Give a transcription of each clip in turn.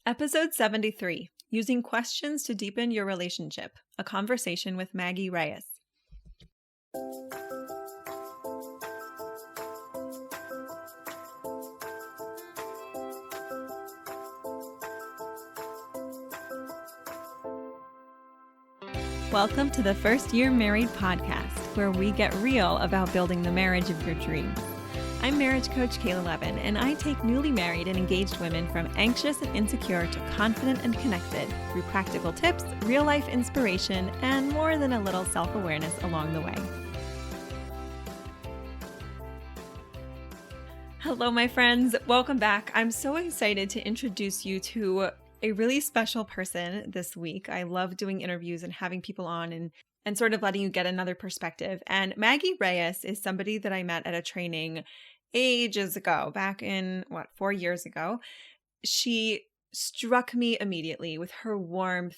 Episode 73, Using Questions to Deepen Your Relationship, a conversation with Maggie Reyes. Welcome to the First Year Married podcast, where we get real about building the marriage of your dreams. I'm marriage coach Kayla Levin, and I take newly married and engaged women from anxious and insecure to confident and connected through practical tips, real-life inspiration, and more than a little self-awareness along the way. Hello, my friends. Welcome back. I'm so excited to introduce you to a really special person this week. I love doing interviews and having people on and sort of letting you get another perspective. And Maggie Reyes is somebody that I met at a training ages ago, back in 4 years ago. She struck me immediately with her warmth,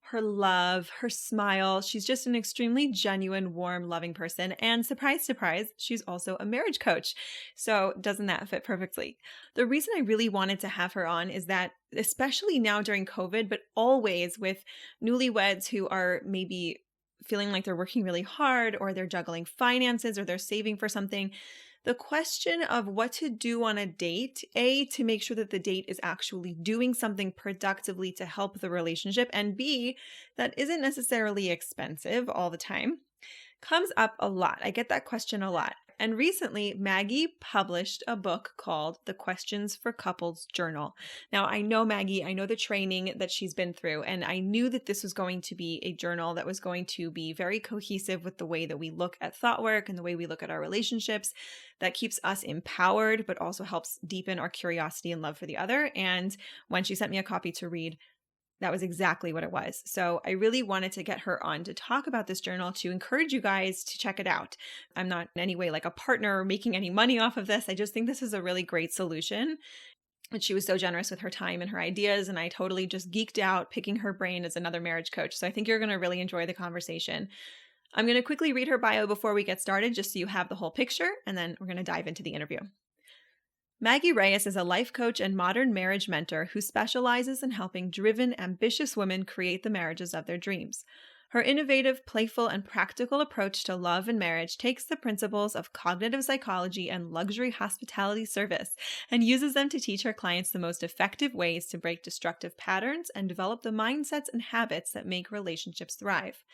her love, her smile. She's just an extremely genuine, warm, loving person. And surprise, surprise, she's also a marriage coach. So doesn't that fit perfectly? The reason I really wanted to have her on is that, especially now during COVID, but always with newlyweds who are maybe feeling like they're working really hard, or they're juggling finances, or they're saving for something, the question of what to do on a date, A, to make sure that the date is actually doing something productively to help the relationship, and B, that isn't necessarily expensive all the time, comes up a lot. I get that question a lot. And recently, Maggie published a book called The Questions for Couples Journal. Now, I know Maggie, I know the training that she's been through, and I knew that this was going to be a journal that was going to be very cohesive with the way that we look at thought work and the way we look at our relationships, that keeps us empowered, but also helps deepen our curiosity and love for the other. And when she sent me a copy to read, that was exactly what it was. So I really wanted to get her on to talk about this journal, to encourage you guys to check it out. I'm not in any way like a partner or making any money off of this. I just think this is a really great solution. And she was so generous with her time and her ideas, and I totally just geeked out picking her brain as another marriage coach. So I think you're going to really enjoy the conversation. I'm going to quickly read her bio before we get started, just so you have the whole picture, and then we're going to dive into the interview. Maggie Reyes is a life coach and modern marriage mentor who specializes in helping driven, ambitious women create the marriages of their dreams. Her innovative, playful, and practical approach to love and marriage takes the principles of cognitive psychology and luxury hospitality service and uses them to teach her clients the most effective ways to break destructive patterns and develop the mindsets and habits that make relationships thrive.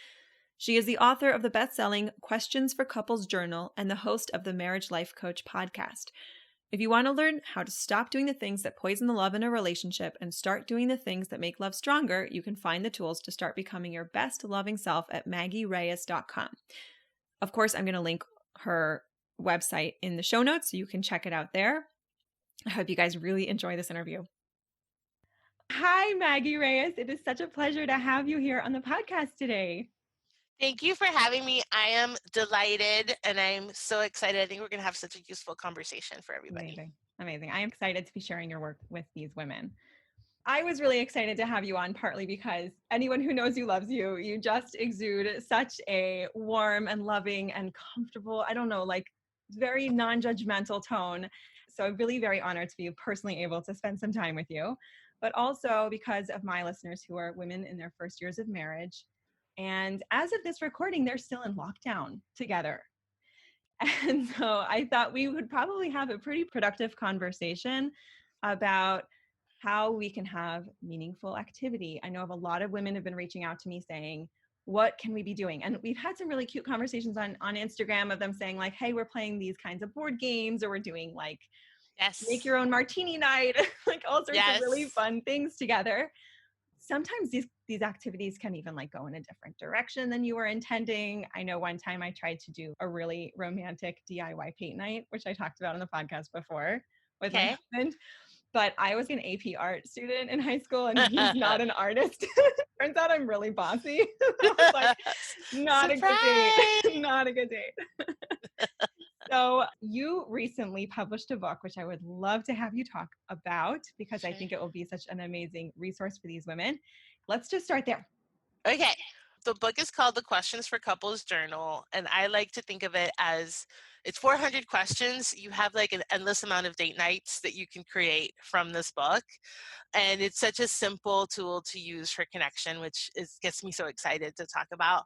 She is the author of the best-selling Questions for Couples Journal and the host of the Marriage Life Coach podcast. If you want to learn how to stop doing the things that poison the love in a relationship and start doing the things that make love stronger, you can find the tools to start becoming your best loving self at maggiereyes.com. Of course, I'm going to link her website in the show notes so you can check it out there. I hope you guys really enjoy this interview. Hi, Maggie Reyes. It is such a pleasure to have you here on the podcast today. Thank you for having me. I am delighted and I'm so excited. I think we're going to have such a useful conversation for everybody. Amazing. I am excited to be sharing your work with these women. I was really excited to have you on, partly because anyone who knows you loves you. You just exude such a warm and loving and comfortable, very non-judgmental tone. So I'm really very honored to be personally able to spend some time with you, but also because of my listeners who are women in their first years of marriage. And as of this recording, they're still in lockdown together. And so I thought we would probably have a pretty productive conversation about how we can have meaningful activity. I know of a lot of women have been reaching out to me saying, what can we be doing? And we've had some really cute conversations on Instagram of them saying like, hey, we're playing these kinds of board games, or we're doing like, make your own martini night, like all sorts of really fun things together. Sometimes these activities can even like go in a different direction than you were intending. I know one time I tried to do a really romantic DIY paint night, which I talked about on the podcast before with my husband, but I was an AP art student in high school and he's not an artist. Turns out I'm really bossy. I was like, not a good date. So you recently published a book, which I would love to have you talk about because I think it will be such an amazing resource for these women. Let's just start there. Okay. The book is called The Questions for Couples Journal, and I like to think of it as it's 400 questions. You have like an endless amount of date nights that you can create from this book. And it's such a simple tool to use for connection, which gets me so excited to talk about.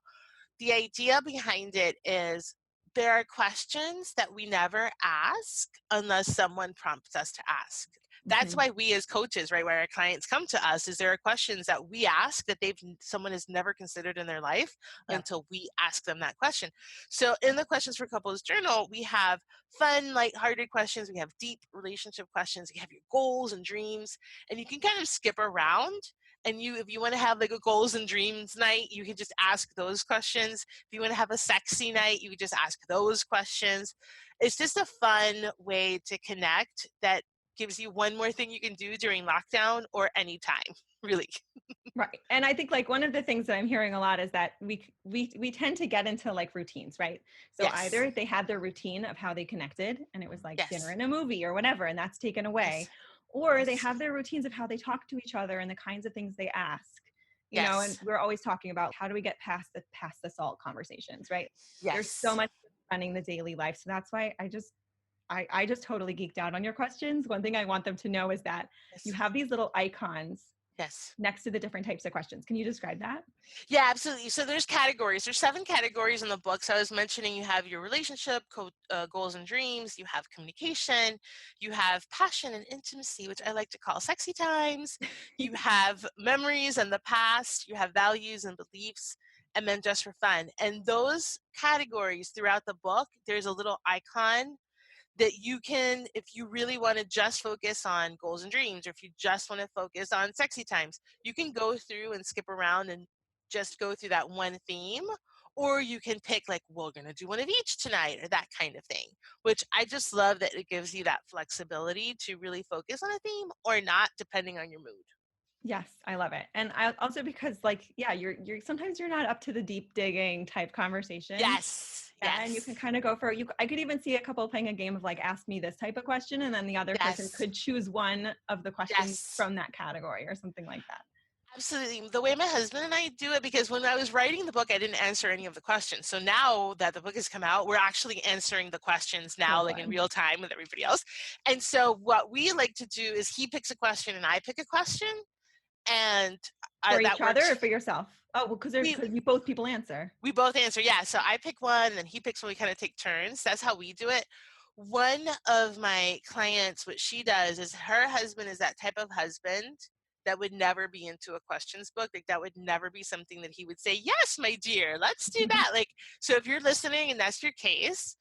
The idea behind it is there are questions that we never ask unless someone prompts us to ask. That's Hmm. why we as coaches, right, where our clients come to us, is there are questions that we ask that someone has never considered in their life Yep. until we ask them that question. So in the Questions for Couples journal, we have fun, lighthearted questions, we have deep relationship questions, we have your goals and dreams, and you can kind of skip around. And if you want to have like a goals and dreams night, you can just ask those questions. If you want to have a sexy night, you can just ask those questions. It's just a fun way to connect that gives you one more thing you can do during lockdown or anytime, really. Right. And I think like one of the things that I'm hearing a lot is that we tend to get into like routines, right? So Yes, either they had their routine of how they connected and it was like dinner yes, and a movie or whatever, and that's taken yes, away, or they yes, have their routines of how they talk to each other and the kinds of things they ask. And yes, we're always talking about how do we get past the salt conversations, right? There's so yes, much running the daily life. So that's why I just totally geeked out on your questions. One thing I want them to know is that you yes, have these little icons yes. next to the different types of questions. Can you describe that? Yeah, absolutely. So there's categories. There's 7 categories in the book. So I was mentioning you have your relationship, goals and dreams. You have communication. You have passion and intimacy, which I like to call sexy times. You have memories and the past. You have values and beliefs, and then just for fun. And those categories throughout the book, there's a little icon that you can, if you really want to just focus on goals and dreams, or if you just want to focus on sexy times, you can go through and skip around and just go through that one theme. Or you can pick, like, well, we're going to do one of each tonight, or that kind of thing, which I just love that it gives you that flexibility to really focus on a theme or not, depending on your mood. Yes, I love it. And I also because like, yeah, you're sometimes you're not up to the deep digging type conversations. Yes, And you can yes, kind of go for you. I could even see a couple playing a game of like ask me this type of question, and then the other person yes, could choose one of the questions yes. from that category or something like that. Absolutely. The way my husband and I do it, because when I was writing the book, I didn't answer any of the questions. So now that the book has come out, we're actually answering the questions So now, like in fun. real time with everybody else. And so what we like to do is he picks a question and I pick a question, and For that each other or works. for yourself? Oh, well, We because you both people answer. we both answer, yeah. So I pick one, and then he picks one. We kind of take turns. That's how we do it. One of my clients, what she does is her husband is that type of husband that would never be into a questions book. Like that would never be something that he would say, yes, my dear, let's do that. Like, so if you're listening and that's your case,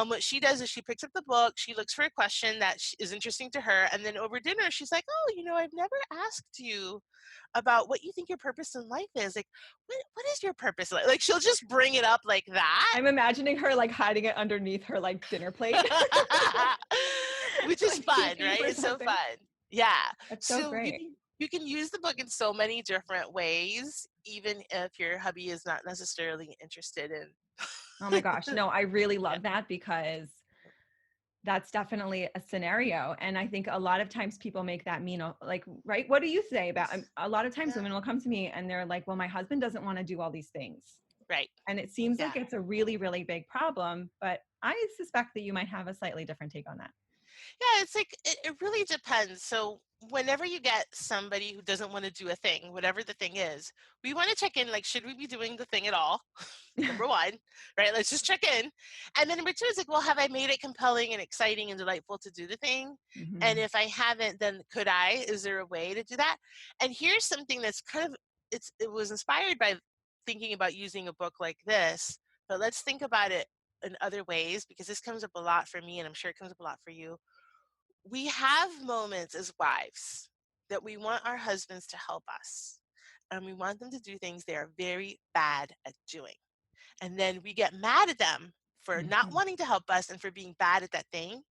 what she does is she picks up the book, she looks for a question that is interesting to her, and then over dinner, she's like, oh, I've never asked you about what you think your purpose in life is. Like, what is your purpose? Like she'll just bring it up like that. I'm imagining her like hiding it underneath her like dinner plate. Which is Like fun, looking right? for It's so something. fun. Yeah. That's so So great. you can use the book in so many different ways, even if your hubby is not necessarily interested in. Oh my gosh. No, I really Yeah. love that because that's definitely a scenario. And I think a lot of times people make that mean, like, right? What do you say about a lot of times Yeah. women will come to me and they're like, well, my husband doesn't want to do all these things. Right. And it seems Yeah. like it's a really, really big problem. But I suspect that you might have a slightly different take on that. Yeah, it's like it really depends. So whenever you get somebody who doesn't want to do a thing, whatever the thing is, we want to check in, like, should we be doing the thing at all? Number one, right? Let's just check in. And then number two is like, well, have I made it compelling and exciting and delightful to do the thing? And Hmm. if I haven't, then could I? Is there a way to do that? And here's something that's kind of it was inspired by thinking about using a book like this, but let's think about it in other ways, because this comes up a lot for me and I'm sure it comes up a lot for you. We have moments as wives that we want our husbands to help us, and we want them to do things they are very bad at doing. And then we get mad at them for not Hmm. wanting to help us and for being bad at that thing.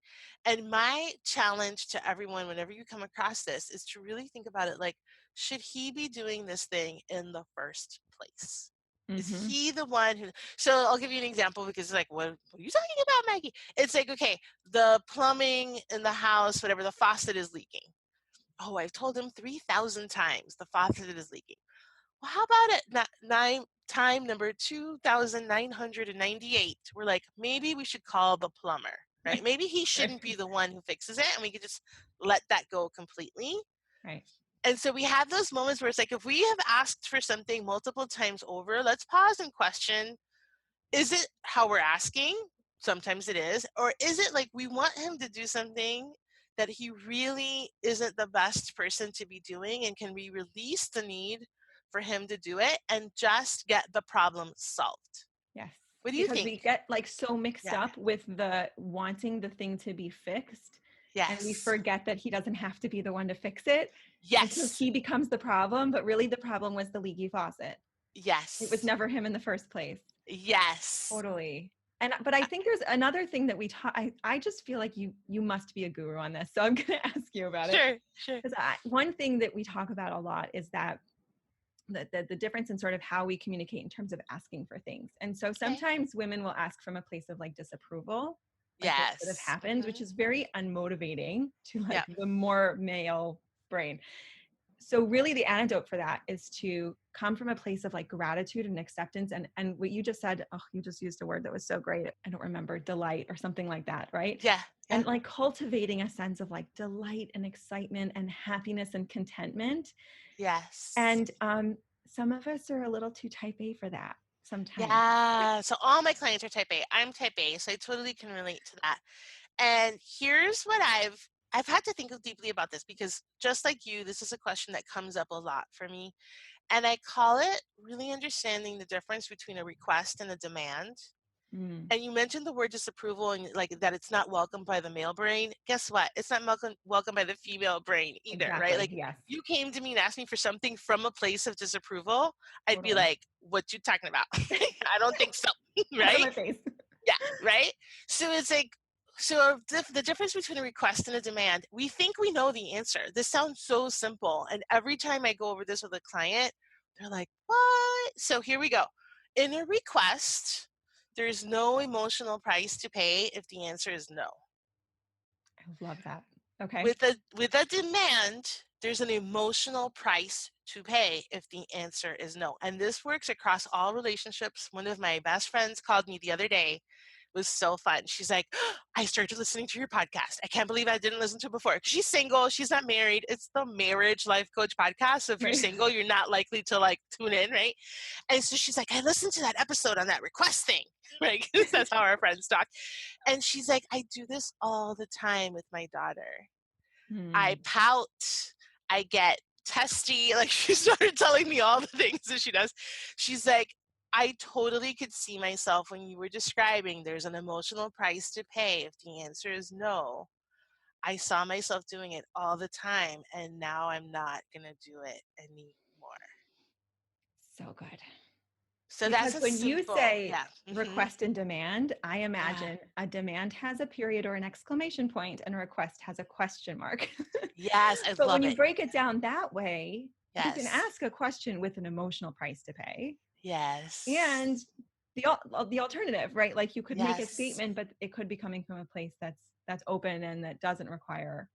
And my challenge to everyone, whenever you come across this, is to really think about it like, should he be doing this thing in the first place? Is Hmm. he the one who? So I'll give you an example, because it's like, what are you talking about, Maggie? It's like, okay, the plumbing in the house, whatever, the faucet is leaking. Oh, I've told him 3,000 times the faucet is leaking. well, how about it? Time number 2,998. We're like, maybe we should call the plumber, right? Right. Maybe he Right. shouldn't be the one who fixes it, and we could just let that go completely. Right. And so we have those moments where it's like, if we have asked for something multiple times over, let's pause and question, is it how we're asking? Sometimes it is. Or is it like we want him to do something that he really isn't the best person to be doing? And can we release the need for him to do it and just get the problem solved? Yes. What do you Because think? we get like so mixed Yeah. up with the wanting the thing to be fixed, and we Yes. forget that he doesn't have to be the one to fix it. And so Yes. he becomes the problem, but really the problem was the leaky faucet. It was Yes. never him in the first place. Yes. Totally. But I think there's another thing that we taught. I just feel like you must be a guru on this. So I'm going to ask you about it. Sure. Sure. Because one thing that we talk about a lot is that the difference in sort of how we communicate in terms of asking for things. And so Okay. sometimes women will ask from a place of like disapproval, like what should have Yes. happened, which is very unmotivating to Yeah. like the more male brain. So really the antidote for that is to come from a place of like gratitude and acceptance. And what you just said, oh, you just used a word that was so great. I don't remember, delight or something like that, right? Yeah. Yeah. And like cultivating a sense of like delight and excitement and happiness and contentment. Yes. And some of us are a little too type A for that sometimes. Yeah. So all my clients are type A. I'm type A, so I totally can relate to that. And here's what I've had to think deeply about this, because just like you, this is a question that comes up a lot for me. And I call it really understanding the difference between a request and a demand. Mm, And you mentioned the word disapproval and like that it's not welcomed by the male brain. Guess what? It's not welcomed by the female brain either, right? exactly. Like Yes, you came to me and asked me for something from a place of disapproval, I'd be totally. like, "What you talking about? I don't think so." Out of Right? my face. Yeah, right? So it's like, so the difference between a request and a demand, we think we know the answer. This sounds so simple. And every time I go over this with a client, they're like, what? So here we go. In a request, there's no emotional price to pay if the answer is no. I love that. Okay. With a demand, there's an emotional price to pay if the answer is no. And this works across all relationships. One of my best friends called me the other day. It was so fun. She's like, I started listening to your podcast. I can't believe I didn't listen to it before. She's single. She's not married. It's the Marriage Life Coach podcast. So if you're Right. single, you're not likely to like tune in, right? And so she's like, I listened to that episode on that request thing, right? 'Cause that's how our friends talk. And she's like, I do this all the time with my daughter. I Hmm. pout, I get testy. Like she started telling me all the things that she does. She's like, I totally could see myself when you were describing there's an emotional price to pay if the answer is no. I saw myself doing it all the time, and now I'm not going to do it anymore. So good. So that's Because a when you simple, say yeah. request and demand, I Yeah. imagine a demand has a period or an exclamation point and a request has a question mark. Yes, I But when love you it. break it down that way, you can Yes. ask a question with an emotional price to pay. Yes. And the alternative, right? Like you could make a Yes. statement, but it could be coming from a place that's open and that doesn't require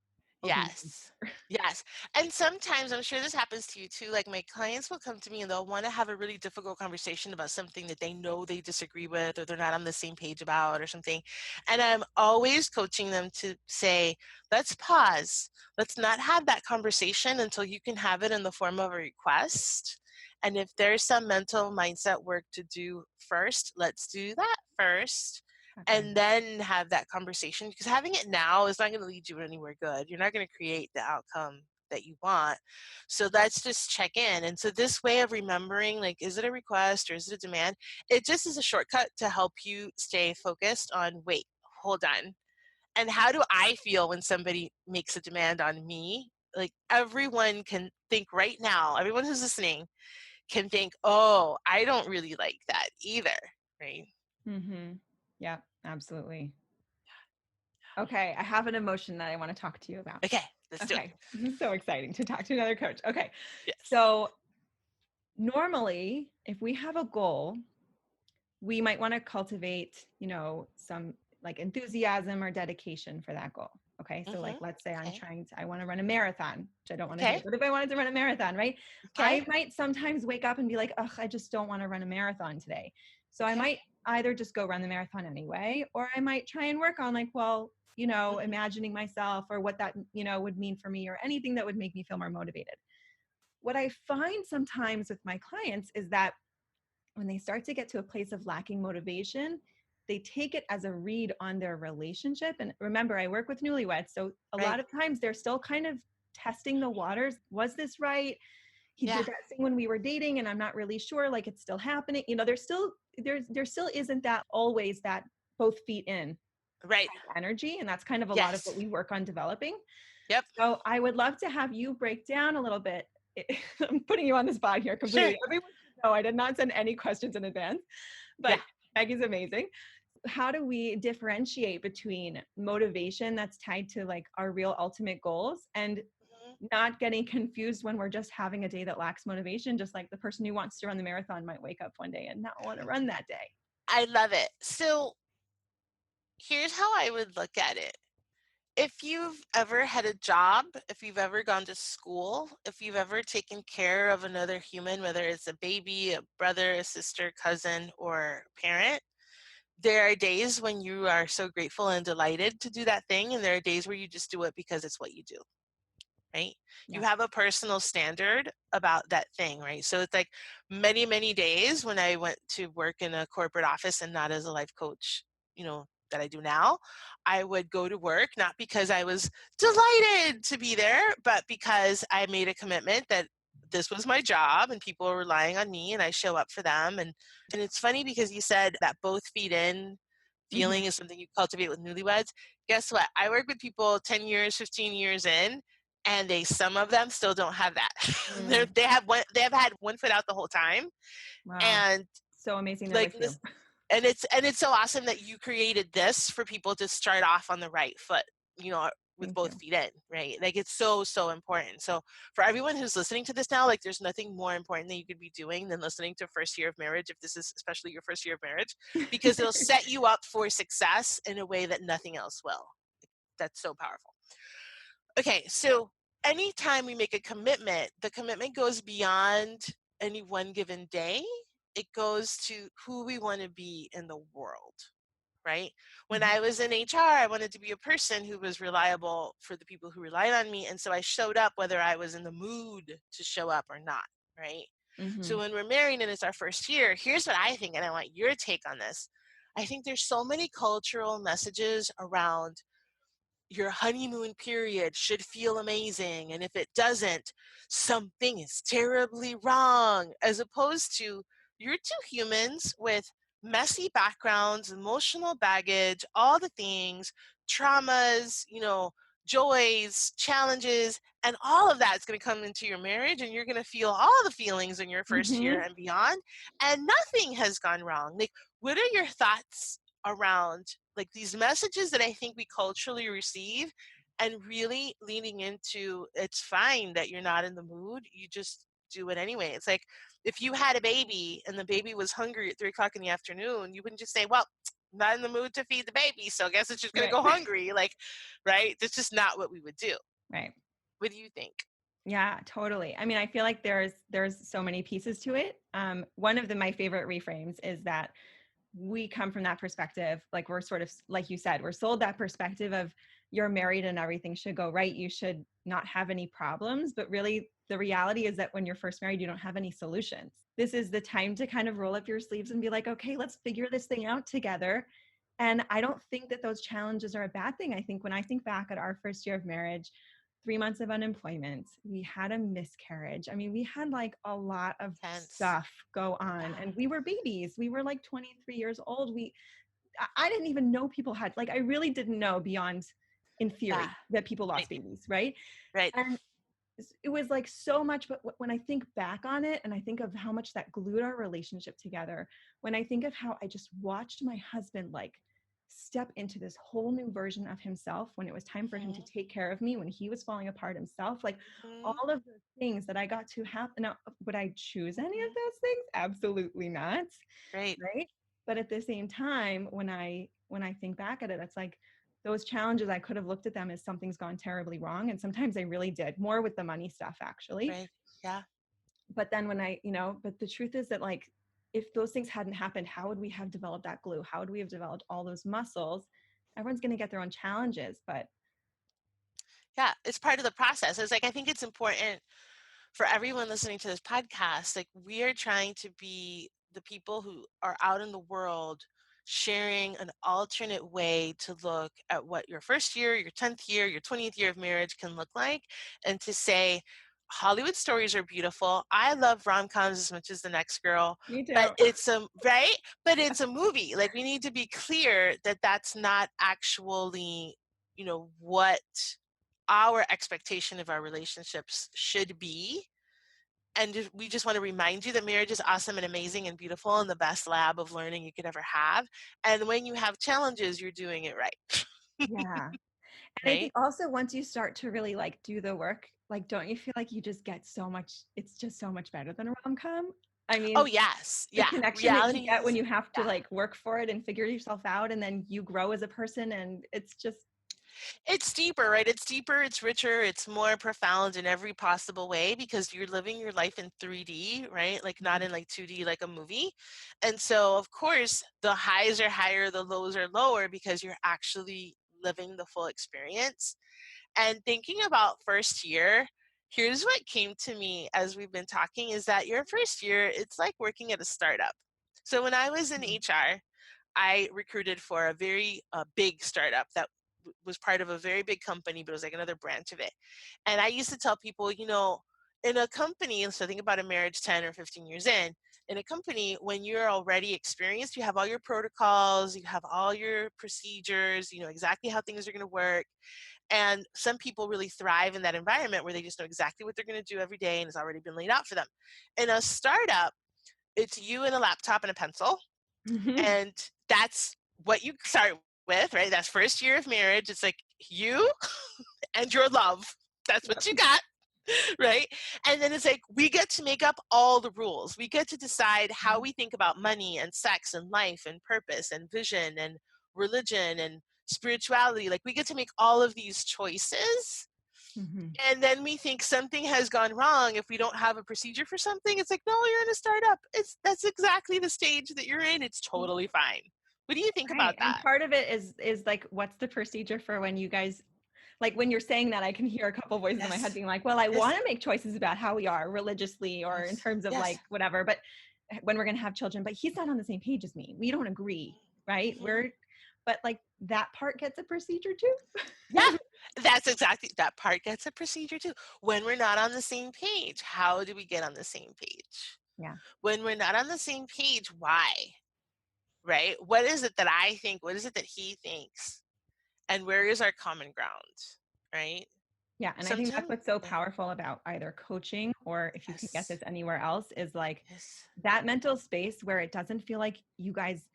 opening. Yes. Yes. And sometimes I'm sure this happens to you too. Like my clients will come to me and they'll want to have a really difficult conversation about something that they know they disagree with or they're not on the same page about or something. And I'm always coaching them to say, let's pause. Let's not have that conversation until you can have it in the form of a request. And if there's some mental mindset work to do first, let's do that first Okay. and then have that conversation, because having it now is not going to lead you anywhere good. You're not going to create the outcome that you want. So let's just check in. And so this way of remembering, like, is it a request or is it a demand? It just is a shortcut to help you stay focused on, wait, hold on. And how do I feel when somebody makes a demand on me? Like everyone can think right now, everyone who's listening can think, oh, I don't really like that either. Right. Mm-hmm. Yeah, absolutely. Okay, I have an emotion that I want to talk to you about. Okay, let's do it. Okay, this is so exciting to talk to another coach. Okay, Yes. so normally, if we have a goal, we might want to cultivate, some like enthusiasm or dedication for that goal. Okay. So like, Mhm. let's say Okay. I want to run a marathon, which I don't want to do. Okay. But if I wanted to run a marathon, right? Okay. I might sometimes wake up and be like, ugh, I just don't want to run a marathon today. So I Okay. might either just go run the marathon anyway, or I might try and work on like, well, Mhm. imagining myself or what that, would mean for me or anything that would make me feel more motivated. What I find sometimes with my clients is that when they start to get to a place of lacking motivation, they take it as a read on their relationship. And remember, I work with newlyweds. So a Right. lot of times they're still kind of testing the waters. Was this right? He Yeah. did that thing when we were dating and I'm not really sure, like it's still happening. There still isn't that always that both feet in Right. energy. And that's kind of a lot of what Yes. we work on developing. Yep. So I would love to have you break down a little bit. I'm putting you on the spot here Sure. completely. Everyone should know I did not send any questions in advance, Yeah. but Maggie's amazing. How do we differentiate between motivation that's tied to like our real ultimate goals and Mhm. not getting confused when we're just having a day that lacks motivation, just like the person who wants to run the marathon might wake up one day and not want to run that day? I love it. So here's how I would look at it. If you've ever had a job, if you've ever gone to school, if you've ever taken care of another human, whether it's a baby, a brother, a sister, cousin, or parent, there are days when you are so grateful and delighted to do that thing, and there are days where you just do it because it's what you do, right? You Yeah. have a personal standard about that thing, right? So it's like many, many days when I went to work in a corporate office and not as a life coach, that I do now, I would go to work not because I was delighted to be there, but because I made a commitment that this was my job and people are relying on me and I show up for them. And it's funny because you said that both feed in Mm-hmm. feeling is something you cultivate with newlyweds. Guess what? I work with people 10 years, 15 years in, and some of them still don't have that. Mm, They have had one foot out the whole time. wow. And So amazing they're like with you. this, and it's so awesome that you created this for people to start off on the right foot, with Thank both you. feet in, right? Like it's so, so important. So for everyone who's listening to this now, like there's nothing more important that you could be doing than listening to First Year of Marriage, if this is especially your first year of marriage, because it'll set you up for success in a way that nothing else will. That's so powerful. Okay, so anytime we make a commitment, the commitment goes beyond any one given day. It goes to who we want to be in the world, right? When Mhm. I was in HR, I wanted to be a person who was reliable for the people who relied on me. And so I showed up whether I was in the mood to show up or not, right? So Mhm. when we're married and it's our first year, here's what I think, and I want your take on this. I think there's so many cultural messages around your honeymoon period should feel amazing. And if it doesn't, something is terribly wrong, as opposed to you're two humans with messy backgrounds, emotional baggage, all the things, traumas, joys, challenges, and all of that's going to come into your marriage, and you're going to feel all the feelings in your first year Mhm. and beyond, and nothing has gone wrong. Like, what are your thoughts around like these messages that I think we culturally receive, and really leaning into it's fine that you're not in the mood, you just do it anyway? It's like if you had a baby and the baby was hungry at 3 o'clock in the afternoon, you wouldn't just say, well, I'm not in the mood to feed the baby, so I guess it's just going to Right. go hungry. Like, right? That's just not what we would do. Right. What do you think? Yeah, totally. I mean, I feel like there's so many pieces to it. One of my favorite reframes is that we come from that perspective. Like we're sort of like you said, we're sold that perspective of you're married and everything should go right. You should not have any problems. But really, the reality is that when you're first married, you don't have any solutions. This is the time to kind of roll up your sleeves and be like, okay, let's figure this thing out together. And I don't think that those challenges are a bad thing. I think when I think back at our first year of marriage, 3 months of unemployment, we had a miscarriage. I mean, we had like a lot of Tense. stuff go on Yeah. and we were babies. We were like 23 years old. I didn't even know people had, like, I really didn't know beyond in Yeah. theory that people Right. lost babies, right? Right. And it was like so much, but when I think back on it and I think of how much that glued our relationship together, when I think of how I just watched my husband like step into this whole new version of himself when it was time for him to Hmm. take care of me, when he was falling apart himself, like Hmm. all of those things that I got to have. Now, would I choose any of Hmm. those things? Absolutely not. Right. Right. But at the same time, when I think back at it, it's like those challenges, I could have looked at them as something's gone terribly wrong. And sometimes I really did, more with the money stuff, actually. Right. Yeah. But then when but the truth is that, like, if those things hadn't happened, how would we have developed that glue? How would we have developed all those muscles? Everyone's going to get their own challenges, but Yeah. It's part of the process. It's like, I think it's important for everyone listening to this podcast, like we are trying to be the people who are out in the world sharing an alternate way to look at what your first year, your 10th year, your 20th year of marriage can look like, and to say, Hollywood stories are beautiful. I love rom-coms as much as the next girl, me but too. it's a right, but it's a movie. Like we need to be clear that that's not actually, what our expectation of our relationships should be. And we just want to remind you that marriage is awesome and amazing and beautiful and the best lab of learning you could ever have. And when you have challenges, you're doing it right. Yeah. And I think Right? also once you start to really like do the work, like, don't you feel like you just get so much, it's just so much better than a rom-com? I Oh, mean, yes. the Yeah. connection that you Reality get when is, you have to yeah. like work for it and figure yourself out, and then you grow as a person, and it's just, It's deeper, right? It's deeper, it's richer, it's more profound in every possible way because you're living your life in 3D, right? Like not in like 2D like a movie. And so, of course, the highs are higher, the lows are lower because you're actually living the full experience. And thinking about first year, here's what came to me as we've been talking is that your first year, it's like working at a startup. So when I was in Mhm. HR, I recruited for a very big startup that was part of a very big company, but it was like another branch of it. And I used to tell people, in a company, and so think about a marriage 10 or 15 years in a company, when you're already experienced, you have all your protocols, you have all your procedures, you know exactly how things are going to work. And some people really thrive in that environment where they just know exactly what they're going to do every day and it's already been laid out for them. In a startup, it's you and a laptop and a pencil, Mhm. and that's what you start with, right? That's first year of marriage. It's like you and your love. That's what Yep. you got, right? And then it's like we get to make up all the rules. We get to decide how we think about money and sex and life and purpose and vision and religion and spirituality. Like we get to make all of these choices. Mhm. And then we think something has gone wrong if we don't have a procedure for something. It's like, no, you're in a startup. That's exactly the stage that you're in. It's totally fine. What do you think Right. about And that? part of it is like, what's the procedure for when you guys, like, when you're saying that, I can hear a couple voices in my head Yes. being like, well, I want Yes. to make choices about how we are religiously or in Yes. terms of Yes. like whatever, but when we're going to have children, but he's not on the same page as me. We don't agree, right? Hmm. But like that part gets a procedure too. Yeah. That's exactly that part gets a procedure too. When we're not on the same page, how do we get on the same page? Yeah. When we're not on the same page, why? Right? What is it that I think? What is it that he thinks? And where is our common ground? Right? Yeah. And I think that's Sometimes, what's so yeah. powerful about either coaching, or if you can get Yes. this anywhere else, is like Yes. that mental space where it doesn't feel like you guys,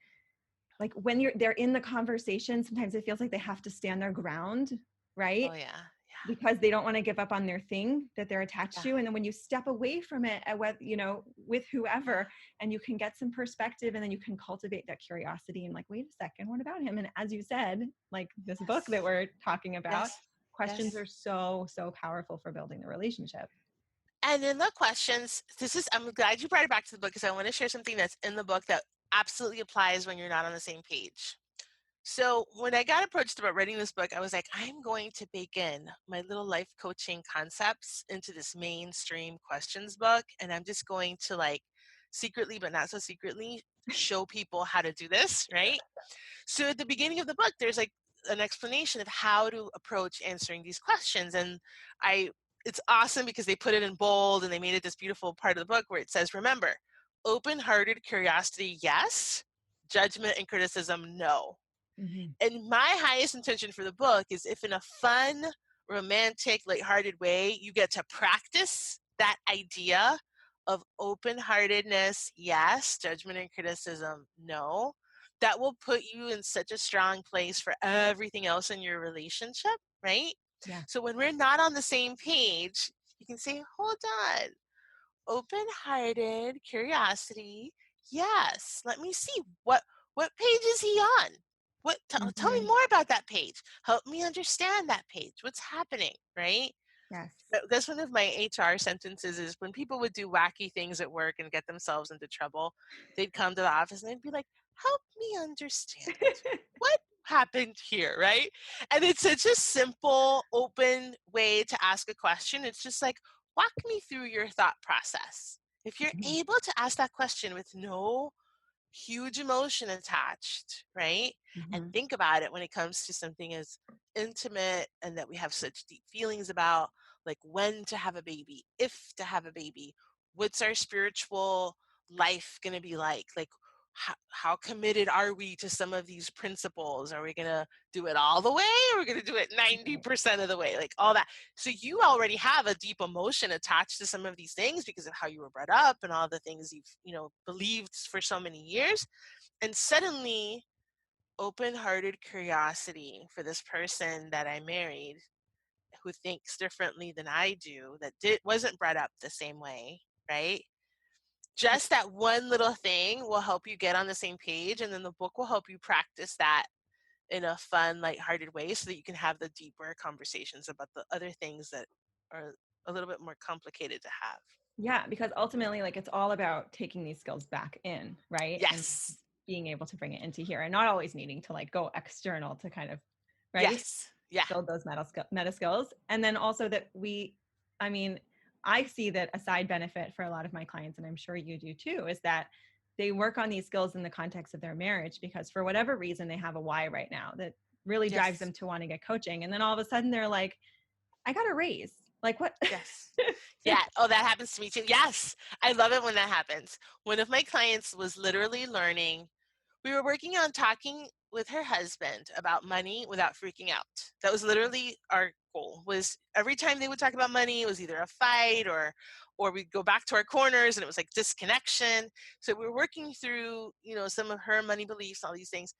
like when they're in the conversation, sometimes it feels like they have to stand their ground, Oh right? yeah. Yeah. Because they don't want to give up on their thing that they're attached Yeah. to. And then when you step away from it, with Yeah. whoever, and you can get some perspective, and then you can cultivate that curiosity and like, wait a second, what about him? And as you said, like this book that Yes. we're talking about, Yes. questions Yes. are so, so powerful for building the relationship. And in the questions, I'm glad you brought it back to the book because I want to share something that's in the book that absolutely applies when you're not on the same page. So when I got approached about writing this book, I was like, I'm going to bake in my little life coaching concepts into this mainstream questions book. And I'm just going to like secretly, but not so secretly, show people how to do this, right? So at the beginning of the book, there's like an explanation of how to approach answering these questions. And I it's awesome because they put it in bold and they made it this beautiful part of the book where it says, remember, open-hearted curiosity, yes, judgment and criticism, no. Mm-hmm. And my highest intention for the book is if in a fun, romantic, lighthearted way, you get to practice that idea of open-heartedness, yes, judgment and criticism, no, that will put you in such a strong place for everything else in your relationship, right? Yeah. So when we're not on the same page, you can say, hold on, open-hearted curiosity, yes, let me see what page is he on? Tell me Mhm. more about that page. Help me understand that page. What's happening, right? Yes. That's one of my HR sentences is when people would do wacky things at work and get themselves into trouble, they'd come to the office and they'd be like, help me understand what happened here, right? And it's such a simple, open way to ask a question. It's just like, walk me through your thought process. If you're Mhm. able to ask that question with no huge emotion attached, right? And Mhm. think about it when it comes to something as intimate and that we have such deep feelings about, like when to have a baby, if to have a baby, what's our spiritual life going to be like? Like, how committed are we to some of these principles? Are we going to do it all the way or are we going to do it Right. 90% of the way? Like all that. So you already have a deep emotion attached to some of these things because of how you were brought up and all the things you've, believed for so many years. And suddenly open-hearted curiosity for this person that I married who thinks differently than I do, that wasn't brought up the same way, right? Just that one little thing will help you get on the same page, and then the book will help you practice that in a fun, lighthearted way so that you can have the deeper conversations about the other things that are a little bit more complicated to have. Yeah, because ultimately, like, it's all about taking these skills back in, right? And Yes. being able to bring it into here and not always needing to like go external to kind of, right? Yes. Yeah. Build those meta skills. And then also that I mean, I see that a side benefit for a lot of my clients, and I'm sure you do too, is that they work on these skills in the context of their marriage because for whatever reason, they have a why right now that really drives Yes. them to want to get coaching. And then all of a sudden they're like, I got a raise. Like what? Yes. Yeah. Oh, that happens to me too. Yes. I love it when that happens. One of my clients was literally learning. We were working on talking with her husband about money without freaking out. That was literally our goal. Was every time they would talk about money, it was either a fight or we'd go back to our corners and it was like disconnection. So we were working through, some of her money beliefs, all these things.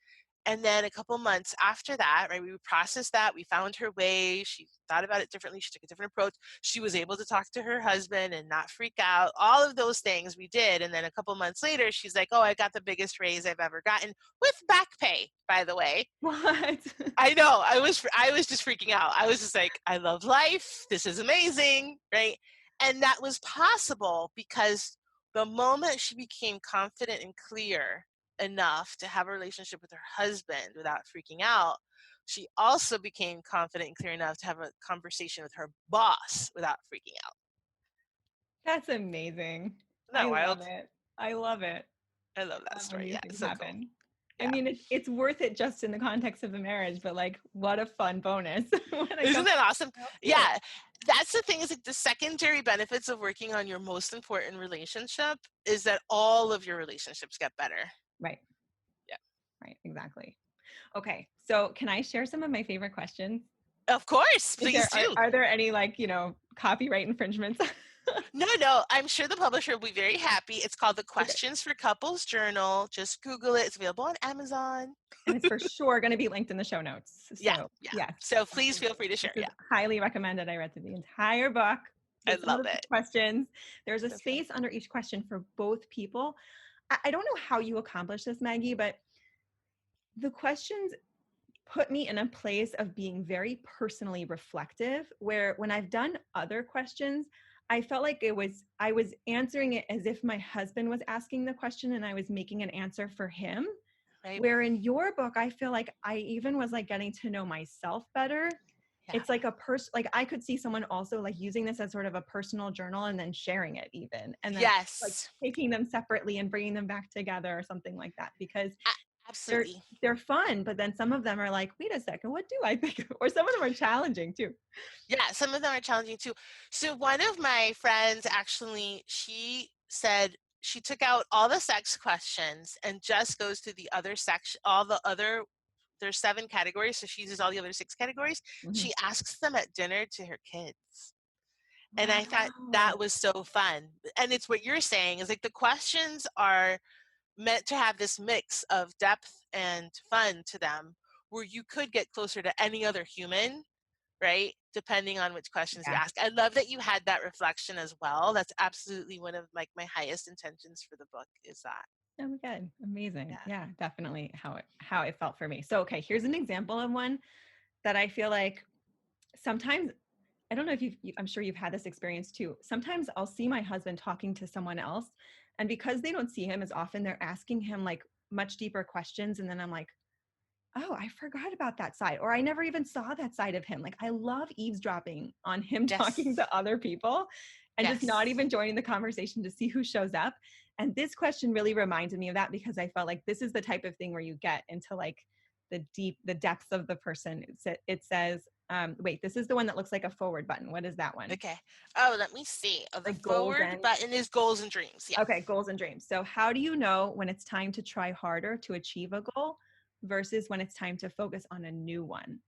And then a couple months after that, right, we processed that. We found her way. She thought about it differently. She took a different approach. She was able to talk to her husband and not freak out. All of those things we did. And then a couple months later, she's like, oh, I got the biggest raise I've ever gotten with back pay, by the way. What? I know. I was just freaking out. I was just like, I love life. This is amazing, right? And that was possible because the moment she became confident and clear enough to have a relationship with her husband without freaking out, she also became confident and clear enough to have a conversation with her boss without freaking out. That's amazing. Isn't I that love wild? it. I love it. I love that Love when story. these Yeah, things it's so cool. happen. I Yeah. mean, it's worth it just in the context of the marriage, but like, what a fun bonus when it Isn't comes that awesome? to else too. Yeah. That's the thing is like the secondary benefits of working on your most important relationship is that all of your relationships get better. Right. Yeah. Right. Exactly. Okay. So can I share some of my favorite questions? Of course, Is please do. are there any like, copyright infringements? No, no, I'm sure the publisher will be very happy. It's called the Okay. Questions for Couples Journal. Just Google it. It's available on Amazon. And it's for sure going to be linked in the show notes. Yeah, So yeah. yes, So please feel absolutely. free to This share. is Yeah, highly recommended. I read through the entire book I with some of love the it. questions. There's a So fun. space under each question for both people. I don't know how you accomplish this, Maggie, but the questions put me in a place of being very personally reflective where when I've done other questions, I felt like I was answering it as if my husband was asking the question and I was making an answer for him. Right? Where in your book, I feel like I even was like getting to know myself better. Yeah. It's like like I could see someone also like using this as sort of a personal journal and then sharing it even, and then like Yes. taking them separately and bringing them back together or something like that because they're Absolutely. they're fun, but then some of them are like, wait a second, what do I think? Or some of them are challenging too. Yeah, some of them are challenging too. So one of my friends actually, she said she took out all the sex questions and just goes to the other section, all the other, there's 7 categories, so she uses all the other 6 categories. Mhm. She asks them at dinner to her kids. And I thought that Wow. was so fun. And it's what you're saying is like the questions are meant to have this mix of depth and fun to them where you could get closer to any other human, right? Depending on which questions you Yeah. ask. I love that you had that reflection as well. That's absolutely one of like my highest intentions for the book is that. Oh, good. Amazing. Yeah. Yeah, definitely how it felt for me. So, okay, here's an example of one that I feel like sometimes I don't know if I'm sure you've had this experience too. Sometimes I'll see my husband talking to someone else, and because they don't see him as often, they're asking him like much deeper questions. And then I'm like, oh, I forgot about that side, or I never even saw that side of him. Like, I love eavesdropping on him talking Yes. to other people and just not Yes. even joining the conversation to see who shows up. And this question really reminded me of that because I felt like this is the type of thing where you get into like the depths of the person. It says, wait, this is the one that looks like a forward button. What is that one? Okay. Oh, let me see. Oh, the Like goals forward and button is goals and dreams. Yeah. okay, goals and dreams. So how do you know when it's time to try harder to achieve a goal versus when it's time to focus on a new one?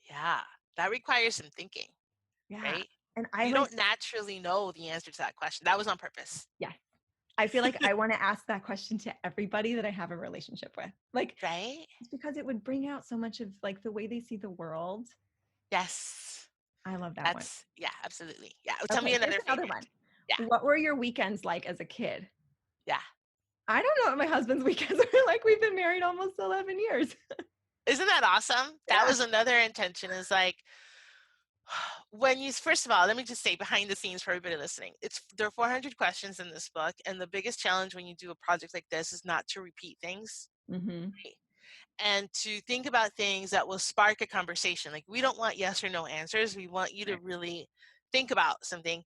Yeah. That requires some thinking, Yeah. right? And I You like, don't naturally know the answer to that question. That was on purpose. yes, I feel like I want to ask that question to everybody that I have a relationship with. Like, Right? it's because it would bring out so much of like the way they see the world. Yes. I love that one. Yeah, absolutely. Yeah. Oh, tell me Okay, here's another another favorite. one. Yeah. What were your weekends like as a kid? Yeah. I don't know what my husband's weekends are like. We've been married almost 11 years. Isn't that awesome? That Yeah. was another intention is like when you first of all, let me just say behind the scenes for everybody listening. There are 400 questions in this book, and the biggest challenge when you do a project like this is not to repeat things. Hmm. Right? And to think about things that will spark a conversation. Like we don't want yes or no answers. We want you to Right. really think about something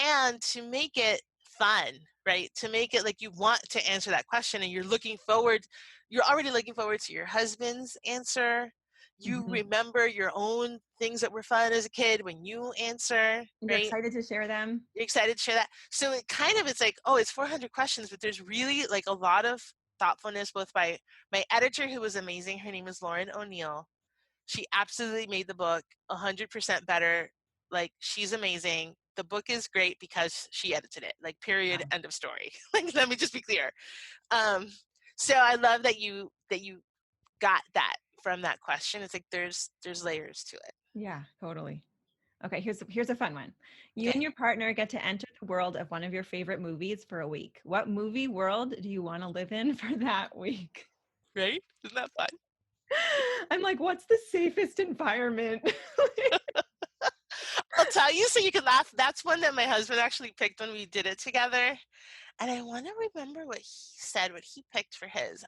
and to make it fun, right? To make it like you want to answer that question and you're already looking forward to your husband's answer. You Hmm. remember your own things that were fun as a kid when you answer, You're right? excited to share them. You're excited to share that. So it's like, oh, it's 400 questions, but there's really like a lot of thoughtfulness both by my editor who was amazing. Her name is Lauren O'Neill. She absolutely made the book 100% better. Like she's amazing. The book is great because she edited it. Like period, Wow. end of story. Like let me just be clear. Um, so I love that you got that from that question. It's like there's layers to it. Yeah, totally. Okay, here's a fun one. You and Okay. your partner get to enter the world of one of your favorite movies for a week. What movie world do you want to live in for that week? Right? Isn't that fun? I'm like, what's the safest environment? I'll tell you so you can laugh. That's one that my husband actually picked when we did it together. And I want to remember what he said, what he picked for his.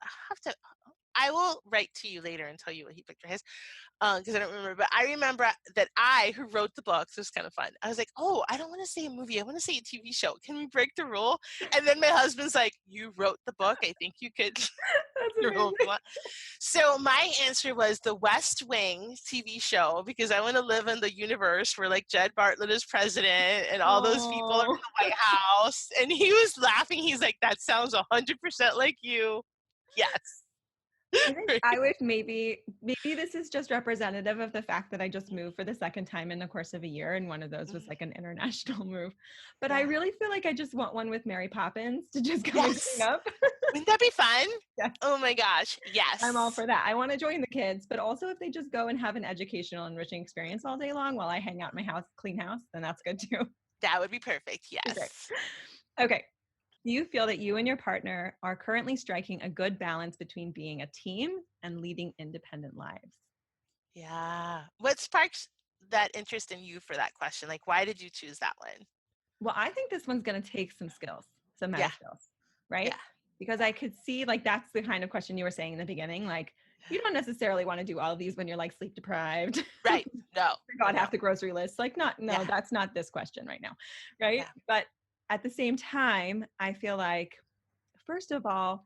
I will write to you later and tell you what he picked for his. Because I don't remember. But I remember that I, who wrote the book, so it's kind of fun. I was like, oh, I don't want to say a movie. I want to say a TV show. Can we break the rule? And then my husband's like, you wrote the book. I think you could That's the rule if you amazing. want. So my answer was the West Wing TV show because I want to live in the universe where like Jed Bartlett is president and all those people are in Oh, the White House. And he was laughing. He's like, that sounds 100% like you. Yes. I think I wish maybe this is just representative of the fact that I just moved for the second time in the course of a year, and one of those was Mhm. like an international move. But I Yeah. really feel like I just want one with Mary Poppins to just come and clean Yes. up. Wouldn't that be fun? Yes, Oh my gosh. I'm all Yes. for that. I want to join the kids, but also if they just go and have an educational, enriching experience all day long while I hang out in my house, clean house, then that's good too. That would be perfect. Great. Yes. Okay. Do you feel that you and your partner are currently striking a good balance between being a team and leading independent lives? Yeah. What sparks that interest in you for that question? Like, why did you choose that one? Well, I think this one's going to take some skills, some meta Yeah. skills, Yeah. right? Because Yeah. I could see like that's the kind of question you were saying in the beginning. Like, you don't necessarily want to do all of these when you're like sleep deprived. Right. No. God, No. half the grocery list. Like, not, no, Yeah. that's not this question right now. Right. Yeah. But at the same time, I feel like, first of all,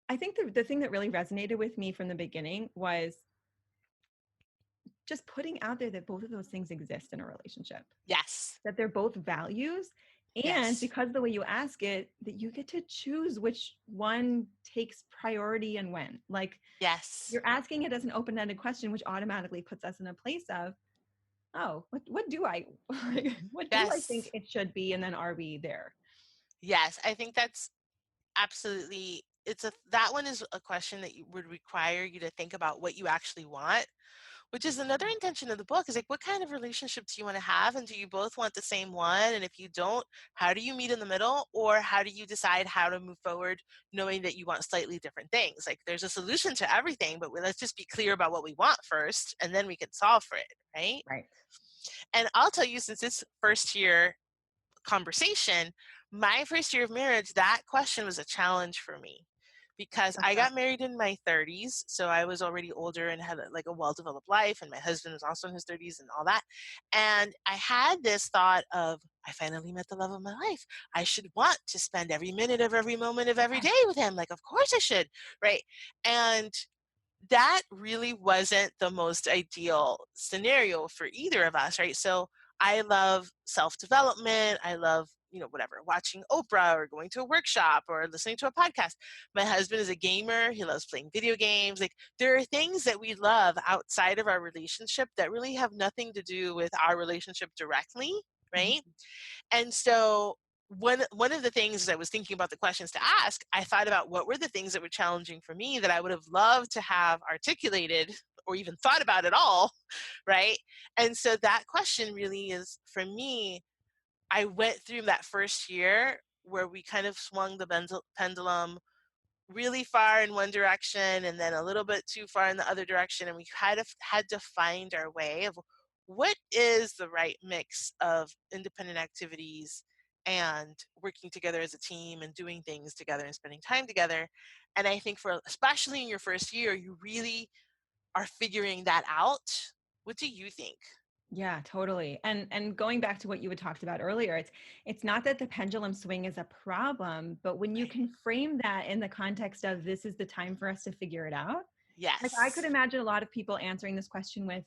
I think the thing that really resonated with me from the beginning was just putting out there that both of those things exist in a relationship, Yes. that they're both values. And Yes. because the way you ask it, that you get to choose which one takes priority and when. Like Yes. you're asking it as an open-ended question, which automatically puts us in a place of, oh, what do I what do I think Yes. it should be? And then are we there? Yes. I think that's absolutely that one is a question that would require you to think about what you actually want, which is another intention of the book, is like, what kind of relationship do you want to have? And do you both want the same one? And if you don't, how do you meet in the middle? Or how do you decide how to move forward knowing that you want slightly different things? Like, there's a solution to everything, but let's just be clear about what we want first, and then we can solve for it, right? Right. And I'll tell you, since it's first year conversation, my first year of marriage, that question was a challenge for me because I Uh-huh. got married in my 30s. So I was already older and had like a well-developed life, and my husband was also in his 30s and all that. And I had this thought of, I finally met the love of my life. I should want to spend every minute of every moment of every day with him. Like, of course I should. Right. And that really wasn't the most ideal scenario for either of us, right? So I love self-development. I love, whatever, watching Oprah or going to a workshop or listening to a podcast. My husband is a gamer. He loves playing video games. Like, there are things that we love outside of our relationship that really have nothing to do with our relationship directly, right? Mhm. And so one of the things as I was thinking about the questions to ask, I thought about what were the things that were challenging for me that I would have loved to have articulated or even thought about at all, right? And so that question really is, for me, I went through that first year where we kind of swung the pendulum really far in one direction and then a little bit too far in the other direction, and we had to find our way of what is the right mix of independent activities and working together as a team and doing things together and spending time together. And I think, for especially in your first year, you really are figuring that out. What do you think? Yeah, totally. And going back to what you had talked about earlier, it's not that the pendulum swing is a problem, but when you Right. can frame that in the context of this is the time for us to figure it out. Like, I could Yes. imagine a lot of people answering this question with,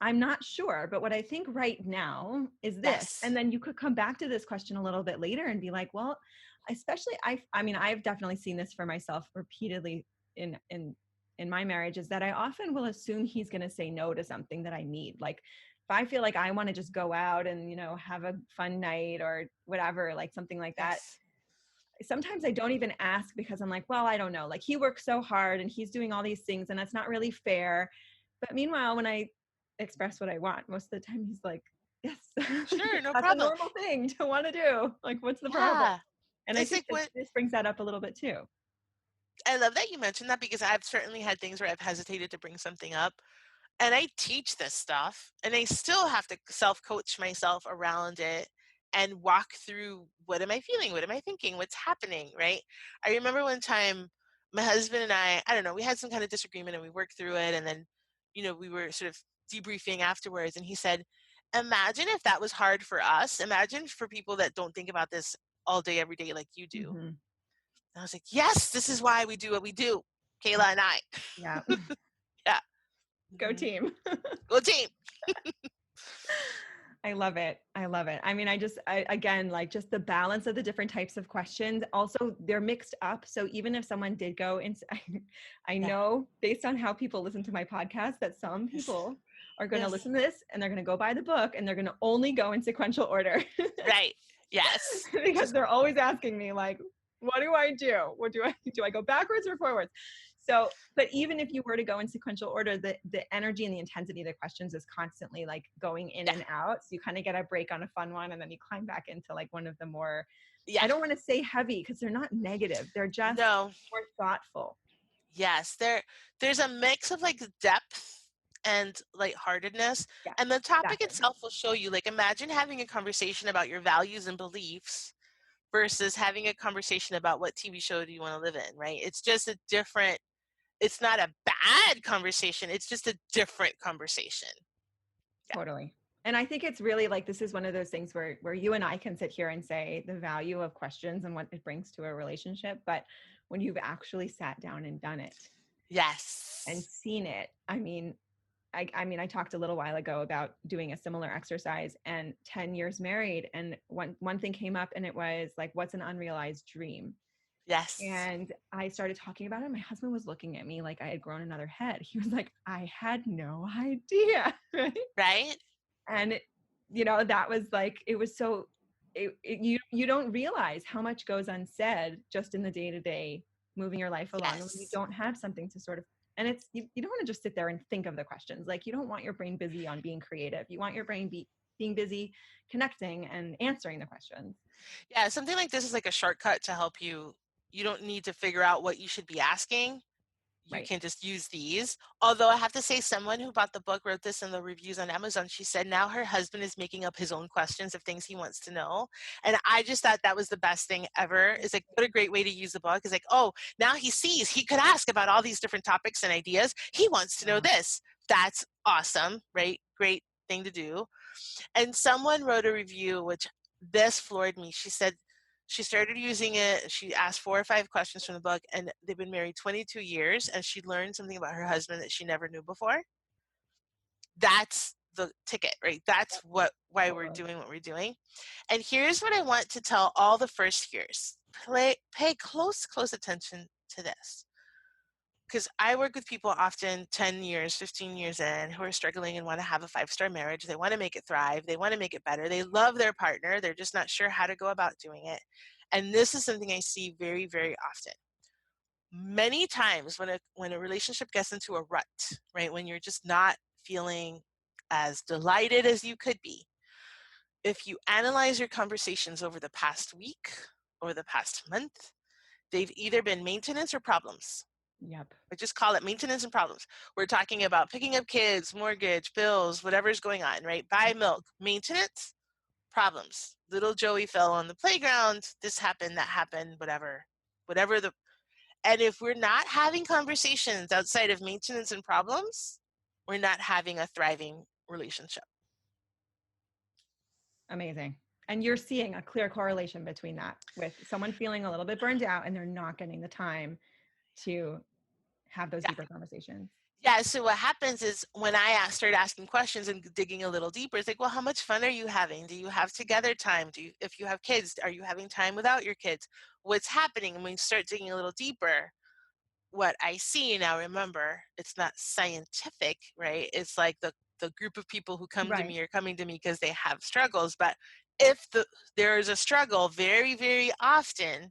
I'm not sure, but what I think right now is this. Yes. And then you could come back to this question a little bit later and be like, well, especially I mean, I've definitely seen this for myself repeatedly in my marriage, is that I often will assume he's going to say no to something that I need. Like, if I feel like I want to just go out and, have a fun night or whatever, like something like that, Yes. sometimes I don't even ask because I'm like, well, I don't know. Like, he works so hard and he's doing all these things and that's not really fair. But meanwhile, when I express what I want, most of the time he's like, yes, Sure, no that's a problem. normal thing to want to do. Like, what's the problem? Yeah. And I It's think like that what this brings that up a little bit too. I love that you mentioned that, because I've certainly had things where I've hesitated to bring something up. And I teach this stuff, and I still have to self coach myself around it and walk through, what am I feeling? What am I thinking? What's happening? Right. I remember one time my husband and I don't know, we had some kind of disagreement and we worked through it. And then, we were sort of debriefing afterwards. And he said, imagine if that was hard for us. Imagine for people that don't think about this all day, every day like you do. Hmm. And I was like, yes, this is why we do what we do, Kayla and I. Yeah. Yeah. Go Mhm. team. Go team. I love it. I love it. I mean, again, like, just the balance of the different types of questions. Also, they're mixed up. So even if someone did go into, I Yeah. know based on how people listen to my podcast that some Yes. people are going to Yes. listen to this and they're going to go buy the book and they're going to only go in sequential order Right. Yes. because Just they're always asking me like, what do I do? What do I go backwards or forwards? So, but even if you were to go in sequential order, the energy and the intensity of the questions is constantly like going in yeah. and out. So you kind of get a break on a fun one and then you climb back into like one of the more, Yeah. I don't want to say heavy because they're not negative. They're just No. more thoughtful. Yes. There's a mix of like depth and lightheartedness. Yes, And the topic exactly. itself will show you, like, imagine having a conversation about your values and beliefs versus having a conversation about what TV show do you want to live in, right? It's just a different, it's not a bad conversation. It's just a different conversation. Yeah. Totally. And I think it's really like, this is one of those things where you and I can sit here and say the value of questions and what it brings to a relationship. But when you've actually sat down and done it and Yes. seen it, I talked a little while ago about doing a similar exercise and 10 years married. And one thing came up and it was like, what's an unrealized dream? Yes. And I started talking about it. My husband was looking at me like I had grown another head. He was like, I had no idea. Right. Right? And that was like, it was so you don't realize how much goes unsaid just in the day-to-day moving your life along when you Yes. don't have something to sort of And it's, you don't want to just sit there and think of the questions. Like, you don't want your brain busy on being creative. You want your brain being busy connecting and answering the questions. Yeah, something like this is like a shortcut to help you. You don't need to figure out what you should be asking. You Right. can just use these. Although I have to say, someone who bought the book wrote this in the reviews on Amazon. She said now her husband is making up his own questions of things he wants to know. And I just thought that was the best thing ever. It's like, what a great way to use the book. It's like, oh, now he sees he could ask about all these different topics and ideas. He wants to know this. That's awesome, right? Great thing to do. And someone wrote a review, which this floored me. She said she started using it. She asked 4 or 5 questions from the book, and they've been married 22 years, and she learned something about her husband that she never knew before. That's the ticket, right? That's why we're doing what we're doing. And here's what I want to tell all the first years. Pay close attention to this. Because I work with people often 10 years, 15 years in who are struggling and want to have a 5-star marriage. They want to make it thrive. They want to make it better. They love their partner. They're just not sure how to go about doing it. And this is something I see very, very often. Many times when a relationship gets into a rut, right, when you're just not feeling as delighted as you could be, if you analyze your conversations over the past week or the past month, they've either been maintenance or problems. Yep. I just call it maintenance and problems. We're talking about picking up kids, mortgage, bills, whatever's going on, right? Buy milk, maintenance, problems. Little Joey fell on the playground. This happened, that happened, whatever. And if we're not having conversations outside of maintenance and problems, we're not having a thriving relationship. Amazing. And you're seeing a clear correlation between that with someone feeling a little bit burned out and they're not getting the time to have those deeper conversations. Yeah, so what happens is when I start asking questions and digging a little deeper, it's like, well, how much fun are you having? Do you have together time? If you have kids, are you having time without your kids? What's happening? And when you start digging a little deeper, what I see now, remember, it's not scientific, right? It's like the group of people who come to me are coming to me because they have struggles. But if there is a struggle, very, very often,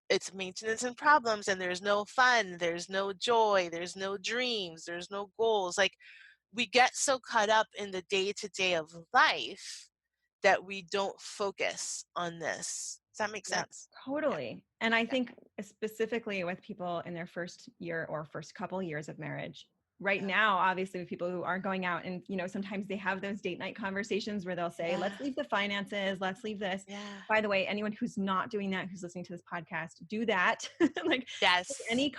it's maintenance and problems, and there's no fun, there's no joy, there's no dreams, there's no goals. Like, we get so caught up in the day-to-day of life that we don't focus on this. Does that make sense? Totally. And I think specifically with people in their first year or first couple years of marriage, right now, obviously with people who are going out and, sometimes they have those date night conversations where they'll say, let's leave the finances, let's leave this. By the way, anyone who's not doing that, who's listening to this podcast, do that. Like, any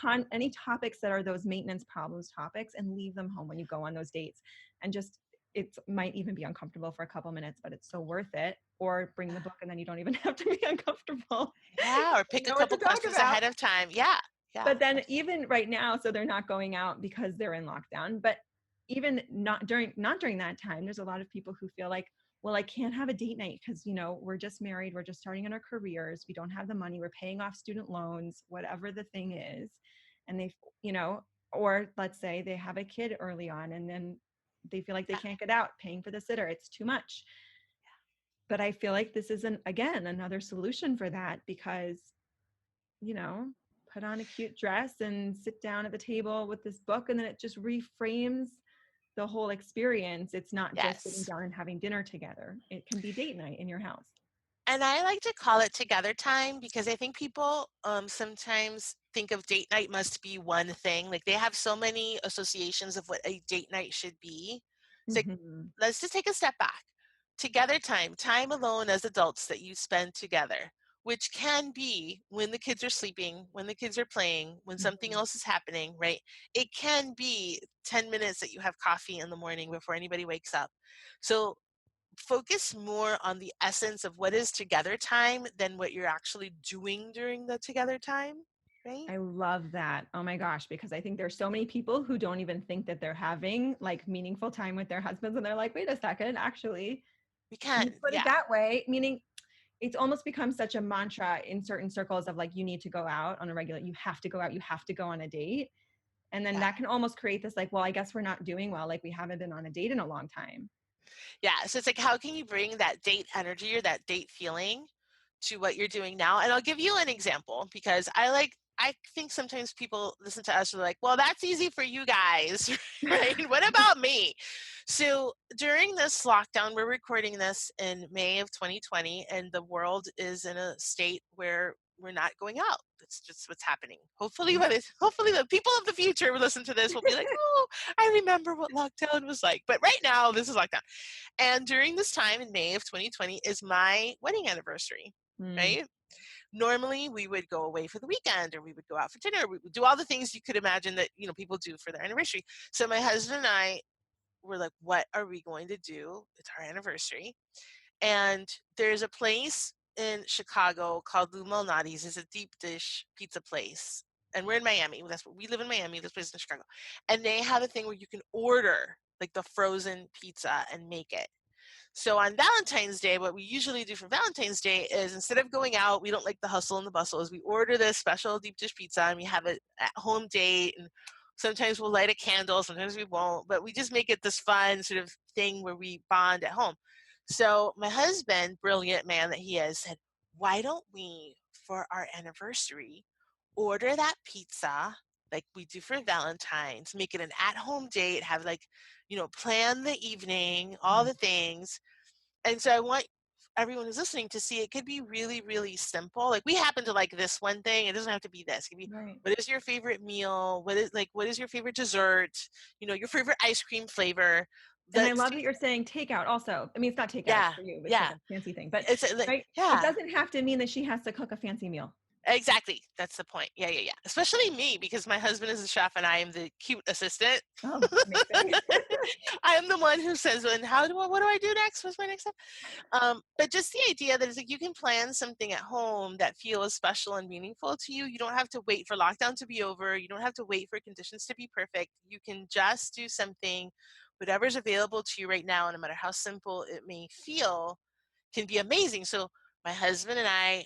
topics that are those maintenance problems topics, and leave them home when you go on those dates. And just, it might even be uncomfortable for a couple minutes, but it's so worth it. Or bring the book and then you don't even have to be uncomfortable. Yeah, or pick a couple questions ahead of time. Yeah. But then even right now, so they're not going out because they're in lockdown, but even not during that time, there's a lot of people who feel like, well, I can't have a date night because, we're just married, we're just starting in our careers, we don't have the money, we're paying off student loans, whatever the thing is. And they, or let's say they have a kid early on and then they feel like they can't get out, paying for the sitter, it's too much. But I feel like this is again another solution for that, because put on a cute dress and sit down at the table with this book, and then it just reframes the whole experience. It's not just sitting down and having dinner together. It can be date night in your house. And I like to call it together time, because I think people sometimes think of date night must be one thing. Like, they have so many associations of what a date night should be. It's like, let's just take a step back. Together time alone as adults that you spend together, which can be when the kids are sleeping, when the kids are playing, when something else is happening, right? It can be 10 minutes that you have coffee in the morning before anybody wakes up. So focus more on the essence of what is together time than what you're actually doing during the together time, right? I love that. Oh my gosh, because I think there's so many people who don't even think that they're having like meaningful time with their husbands, and they're like, wait a second, actually, we can't put it that way, meaning it's almost become such a mantra in certain circles of like, you need to go out on a regular, you have to go out, you have to go on a date. And then that can almost create this like, well, I guess we're not doing well. Like, we haven't been on a date in a long time. Yeah. So it's like, how can you bring that date energy or that date feeling to what you're doing now? And I'll give you an example, because I like I think sometimes people listen to us and are like, well, that's easy for you guys, right? What about me? So during this lockdown, we're recording this in May of 2020, and the world is in a state where we're not going out. That's just what's happening. Hopefully the people of the future who listen to this will be like, oh, I remember what lockdown was like. But right now, this is lockdown. And during this time in May of 2020 is my wedding anniversary, Mm, right? Normally we would go away for the weekend, or we would go out for dinner. We would do all the things you could imagine that, people do for their anniversary. So my husband and I were like, what are we going to do? It's our anniversary. And there's a place in Chicago called Lou Malnati's. It's a deep dish pizza place. And we're in Miami. That's what we live in Miami. This place is in Chicago. And they have a thing where you can order like the frozen pizza and make it. So on Valentine's Day, what we usually do for Valentine's Day is, instead of going out, we don't like the hustle and the bustle, is we order this special deep dish pizza and we have it at home date. And sometimes we'll light a candle, sometimes we won't, but we just make it this fun sort of thing where we bond at home. So my husband, brilliant man that he is, said, why don't we, for our anniversary, order that pizza like we do for Valentine's, make it an at-home date, have like, plan the evening, all mm, the things. And so I want everyone who's listening to see it could be really, really simple. Like, we happen to like this one thing. It doesn't have to be this. It could be, right. what is your favorite meal? What is your favorite dessert? Your favorite ice cream flavor. And I Let's love do, that you're saying takeout also. I mean, it's not takeout yeah, for you, it's like yeah. a fancy thing, but It's like, right, it yeah. doesn't have to mean that she has to cook a fancy meal. Exactly. That's the point. Yeah, yeah, yeah. Especially me, because my husband is a chef and I am the cute assistant. Oh, amazing. I am the one who says, and what do I do next? What's my next step? But just the idea that it's like you can plan something at home that feels special and meaningful to you. You don't have to wait for lockdown to be over. You don't have to wait for conditions to be perfect. You can just do something, whatever's available to you right now, no matter how simple it may feel, can be amazing. So my husband and I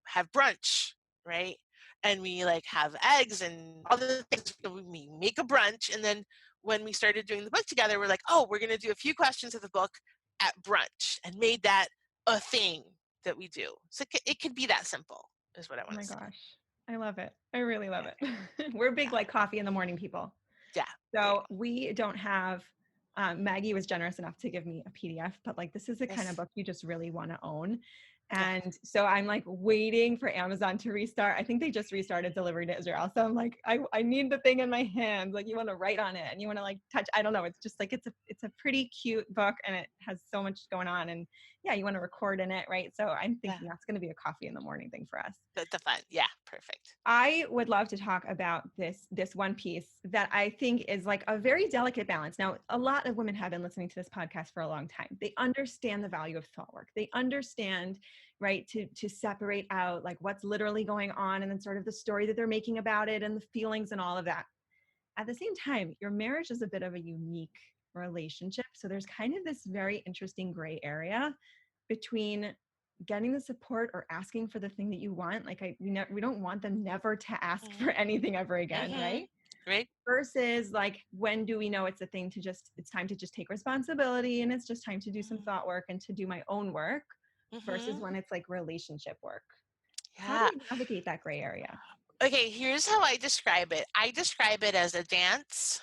have brunch, right? And we like have eggs and all the things. We make a brunch, and then when we started doing the book together, we're like, oh, we're going to do a few questions of the book at brunch, and made that a thing that we do. So it could be that simple, is what I Oh want my to say. gosh. I love it. I really love Yeah, it. We're big yeah, like coffee in the morning people. yeah. There you So go. we don't have, Maggie was generous enough to give me a PDF, but like this is the kind of Yes. book you just really want to own. Yeah. And so I'm like waiting for Amazon to restart. I think they just restarted delivery to Israel. So I'm like, I need the thing in my hands. Like you want to write on it and you want to like touch. I don't know. It's just like it's a pretty cute book and it has so much going on. And yeah, you want to record in it, right? So I'm Yeah. thinking that's going to be a coffee in the morning thing for us. The fun. Yeah. Perfect. I would love to talk about this one piece that I think is like a very delicate balance. Now, a lot of women have been listening to this podcast for a long time. They understand the value of thought work. They understand, right, to separate out like what's literally going on and then sort of the story that they're making about it and the feelings and all of that. At the same time, your marriage is a bit of a unique relationship. So there's kind of this very interesting gray area between getting the support or asking for the thing that you want. Like we don't want them never to ask for Mm-hmm. anything ever again, Mm-hmm. right? Right. Versus like, when do we know it's a thing to just, it's time to just take responsibility and it's just time to do some thought work and to do my own work versus Mm-hmm. when it's like relationship work. How do Yeah. we navigate that gray area? Okay, here's how I describe it. I describe it as a dance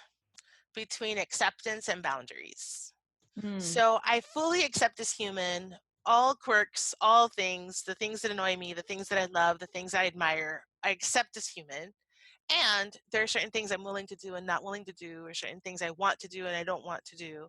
between acceptance and boundaries. Mm, So I fully accept as human all quirks, all things, the things that annoy me, the things that I love, the things I admire. I accept as human. And there are certain things I'm willing to do and not willing to do, or certain things I want to do and I don't want to do.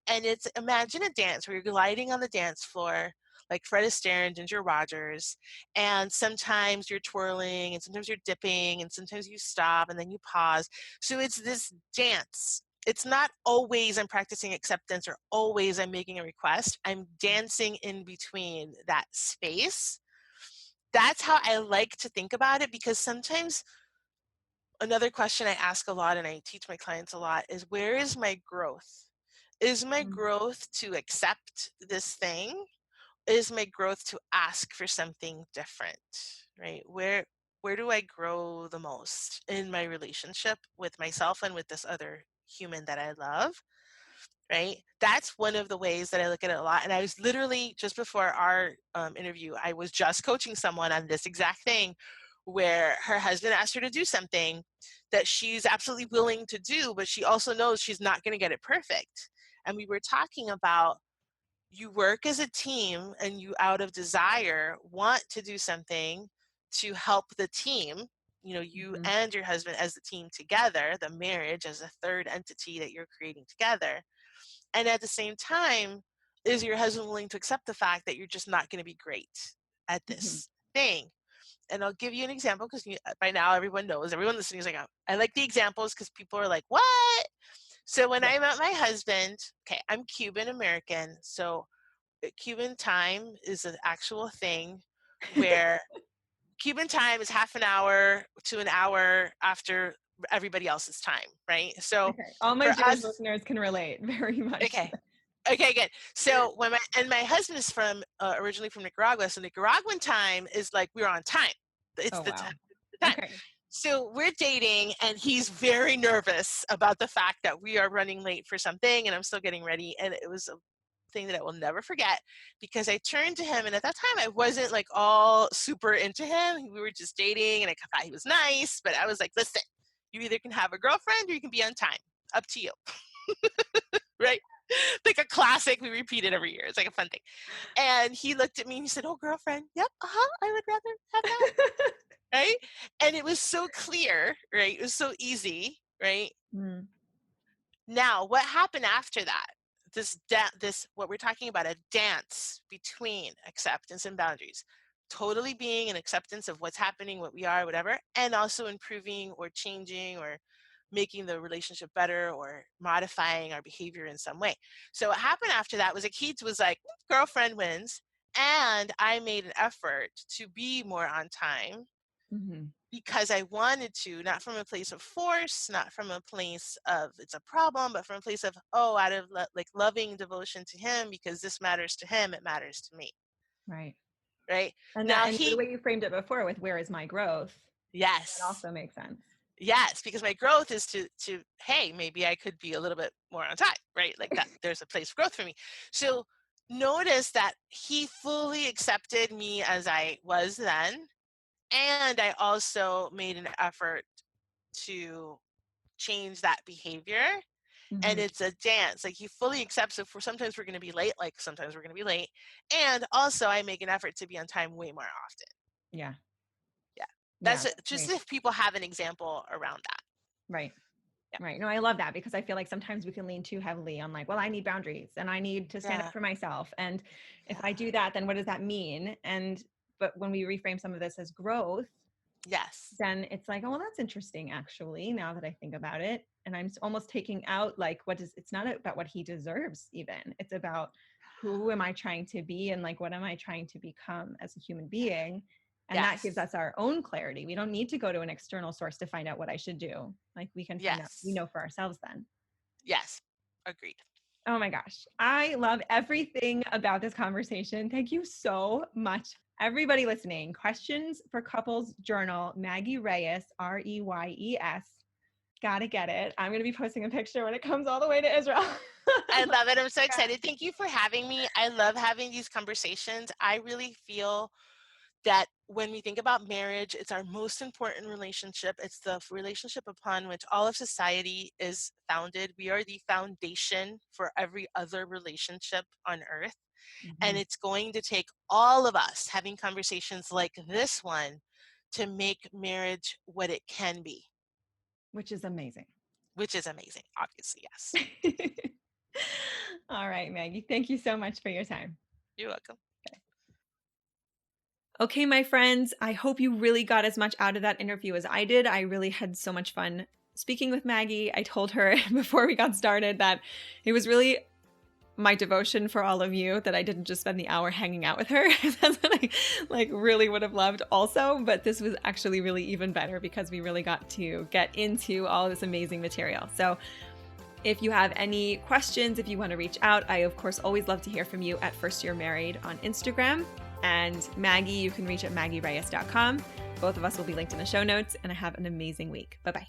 And it's, imagine a dance where you're gliding on the dance floor like Fred Astaire and Ginger Rogers, and sometimes you're twirling and sometimes you're dipping and sometimes you stop and then you pause. So it's this dance. It's not always I'm practicing acceptance or always I'm making a request. I'm dancing in between that space. That's how I like to think about it, because sometimes another question I ask a lot and I teach my clients a lot is, where is my growth? Is my mm, growth to accept this thing? Is my growth to ask for something different? Right? Where do I grow the most in my relationship with myself and with this other human that I love? Right? That's one of the ways that I look at it a lot. And I was literally, just before our interview, I was just coaching someone on this exact thing, where her husband asked her to do something that she's absolutely willing to do, but she also knows she's not going to get it perfect. And we were talking about, you work as a team and you, out of desire, want to do something to help the team, you Mhm. and your husband as the team together, the marriage as a third entity that you're creating together. And at the same time, is your husband willing to accept the fact that you're just not going to be great at Mhm. this thing? And I'll give you an example, because by now everyone knows, everyone listening is like, "Oh," I like the examples because people are like, what? So when Yeah. I met my husband, okay, I'm Cuban American. So Cuban time is an actual thing where Cuban time is half an hour to an hour after everybody else's time, right? So Okay. All my for Jewish us, listeners can relate very much. okay. Okay, good. So when my husband is from originally from Nicaragua, so Nicaraguan time is like we're on time. It's Oh, the time. wow. The time. Okay. So we're dating, and he's very nervous about the fact that we are running late for something, and I'm still getting ready. And it was a thing that I will never forget, because I turned to him, and at that time I wasn't like all super into him. We were just dating, and I thought he was nice, but I was like, listen, you either can have a girlfriend or you can be on time. Up to you, right? Like a classic we repeat it every year. It's like a fun thing. And he looked at me and he said, oh, girlfriend, yep, I would rather have that, right? And it was so clear, right? It was so easy, right? Mm. Now, what happened after that? This what we're talking about, a dance between acceptance and boundaries. Totally being an acceptance of what's happening, what we are, whatever, and also improving or changing or making the relationship better or modifying our behavior in some way. So what happened after that was like he was like, girlfriend wins. And I made an effort to be more on time Mhm. because I wanted to, not from a place of force, not from a place of it's a problem, but from a place of, oh, out of like loving devotion to him, because this matters to him, it matters to me. Right. Right. And Now the way you framed it before with where is my growth, that yes. also makes sense. Yes, because my growth is to hey, maybe I could be a little bit more on time, right? Like that there's a place for growth for me. So notice that he fully accepted me as I was then, and I also made an effort to change that behavior. And Mhm. it's a dance. Like he fully accepts it for sometimes we're going to be late, like sometimes we're going to be late. And also I make an effort to be on time way more often. Yeah. Yeah. Yeah, That's that's just great. if people have an example around that. Right. Yeah. Right. No, I love that because I feel like sometimes we can lean too heavily on like, well, I need boundaries and I need to stand up Yeah. for myself. And if I Yeah. do that, then what does that mean? But when we reframe some of this as growth, Yes. then it's like, oh, well, that's interesting, actually, now that I think about it. And I'm almost taking out like, it's not about what he deserves, even. It's about who am I trying to be and like, what am I trying to become as a human being? And that gives Yes. us our own clarity. We don't need to go to an external source to find out what I should do. Like, we can find out, we Yes. know for ourselves then. Yes. Agreed. Oh my gosh. I love everything about this conversation. Thank you so much. Everybody listening, Questions for Couples Journal, Maggie Reyes, Reyes. Gotta get it. I'm going to be posting a picture when it comes all the way to Israel. I love it. I'm so Yeah. excited. Thank you for having me. I love having these conversations. I really feel that when we think about marriage, it's our most important relationship. It's the relationship upon which all of society is founded. We are the foundation for every other relationship on earth. And Mhm. it's going to take all of us having conversations like this one to make marriage what it can be, Which is amazing. which is amazing, obviously. Yes. All right, Maggie. Thank you so much for your time. You're welcome. Okay, my friends, I hope you really got as much out of that interview as I did. I really had so much fun speaking with Maggie. I told her before we got started that it was really my devotion for all of you that I didn't just spend the hour hanging out with her. That's what I like really would have loved also, but this was actually really even better because we really got to get into all this amazing material. So if you have any questions, if you want to reach out, I of course always love to hear from you at First Year Married on Instagram. And Maggie, you can reach at maggiereyes.com. Both of us will be linked in the show notes, and have an amazing week. Bye-bye.